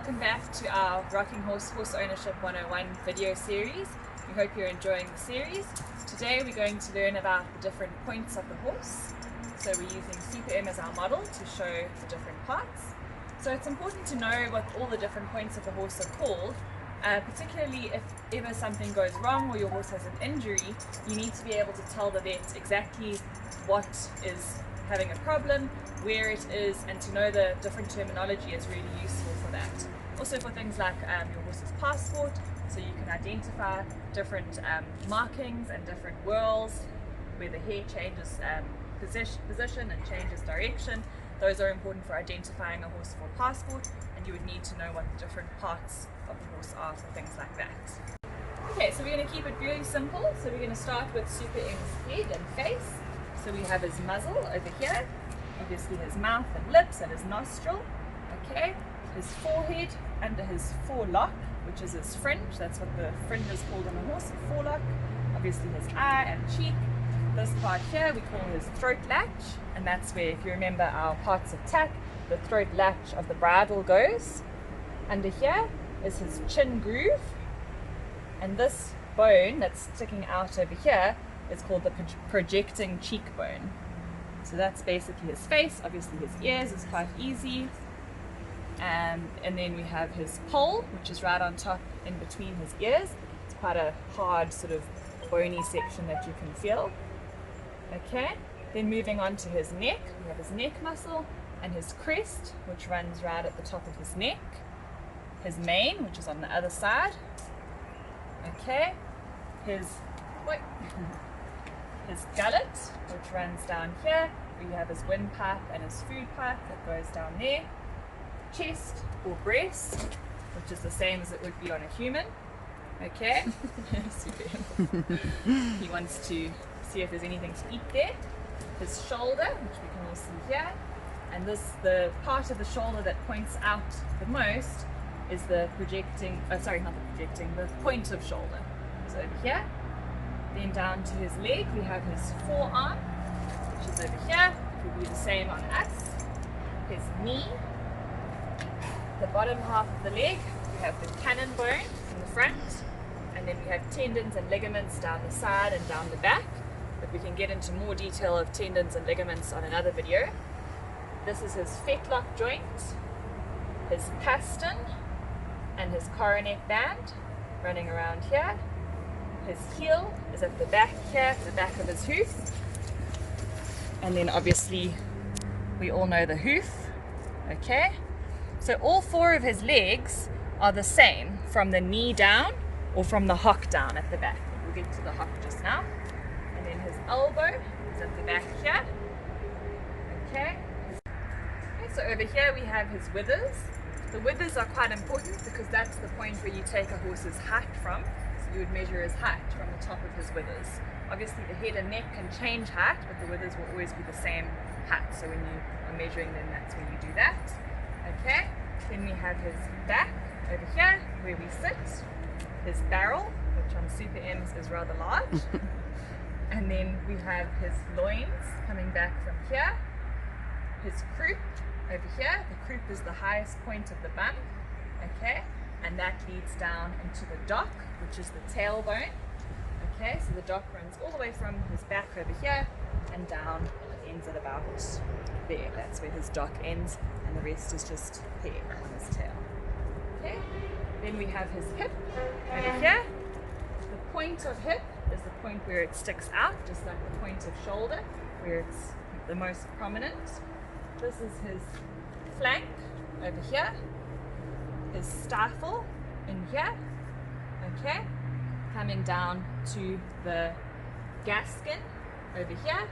welcome back to our Rocking Horse Horse Ownership 101 video series. We hope you're enjoying the series. Today we're going to learn about the different points of the horse. So we're using Super M as our model to show the different parts. So it's important to know what all the different points of the horse are called, particularly if ever something goes wrong or your horse has an injury. You need to be able to tell the vet exactly what is having a problem, where it is, and to know the different terminology is really useful for that. Also for things like your horse's passport, so you can identify different markings and different whirls where the hair changes position and changes direction. Those are important for identifying a horse for a passport, and you would need to know what the different parts of the horse are for things like that. Okay, so we're going to keep it really simple. So we're going to start with Super M's head and face. So we have his muzzle over here, obviously his mouth and lips and his nostril, okay, his forehead under his forelock, which is his fringe. That's what the fringe is called on a horse, a forelock. Obviously his eye and cheek. This part here we call his throat latch, and that's where, if you remember our parts of tack, the throat latch of the bridle goes. Under here is his chin groove, and this bone that's sticking out over here is called the projecting cheekbone. So that's basically his face. Obviously his ears is quite easy, and then we have his poll, which is right on top in between his ears. It's quite a hard sort of bony section that you can feel. Okay, then moving on to his neck, we have his neck muscle and his crest, which runs right at the top of his neck. His mane, which is on the other side. Okay, his gullet, which runs down here. We have his windpipe and his food pipe that goes down there. Chest or breast, which is the same as it would be on a human. Okay, super. He wants to see if there's anything to eat there. His shoulder, which we can all see here, and the part of the shoulder that points out the most is the the point of shoulder. So over here. Then down to his leg, we have his forearm, which is over here. It will be the same on us. His knee, the bottom half of the leg, we have the cannon bone in the front, and then we have tendons and ligaments down the side and down the back, but we can get into more detail of tendons and ligaments on another video. This is his fetlock joint, his pastern, and his coronet band running around here. His heel is at the back here, the back of his hoof. And then obviously we all know the hoof, okay? So all four of his legs are the same from the knee down or from the hock down at the back. We'll get to the hock just now. And then his elbow is at the back here, okay? So over here we have his withers. The withers are quite important because that's the point where you take a horse's height from. You would measure his height from the top of his withers. Obviously the head and neck can change height, but the withers will always be the same height. So when you are measuring them, that's when you do that. Okay, then we have his back over here where we sit, his barrel, which on Super M's is rather large. And then we have his loins coming back from here, his croup over here. The croup is the highest point of the bum, okay? And that leads down into the dock, which is the tailbone. Okay, so the dock runs all the way from his back over here and down, ends at about there. That's where his dock ends, and the rest is just hair on his tail. Okay, then we have his hip over here. The point of hip is the point where it sticks out, just like the point of shoulder, where it's the most prominent. This is his flank over here. His stifle in here, okay, coming down to the gaskin over here.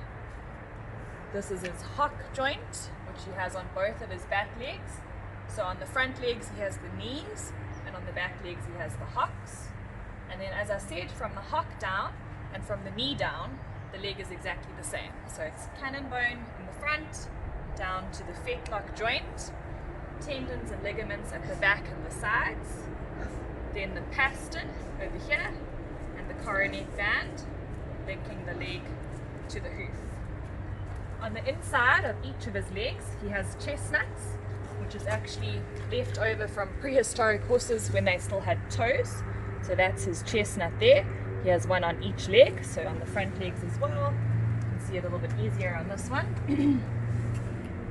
This is his hock joint, which he has on both of his back legs. So on the front legs he has the knees, and on the back legs he has the hocks. And then, as I said, from the hock down and from the knee down, the leg is exactly the same. So it's cannon bone in the front, down to the fetlock joint, tendons and ligaments at the back and the sides, then the pastern over here, and the coronet band linking the leg to the hoof. On the inside of each of his legs he has chestnuts, which is actually left over from prehistoric horses when they still had toes. So that's his chestnut there. He has one on each leg, so on the front legs as well. You can see it a little bit easier on this one.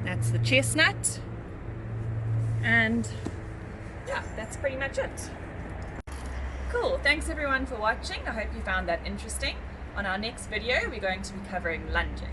That's the chestnut. And yeah, that's pretty much it. Cool, thanks everyone for watching. I hope you found that interesting. On our next video, we're going to be covering lunging.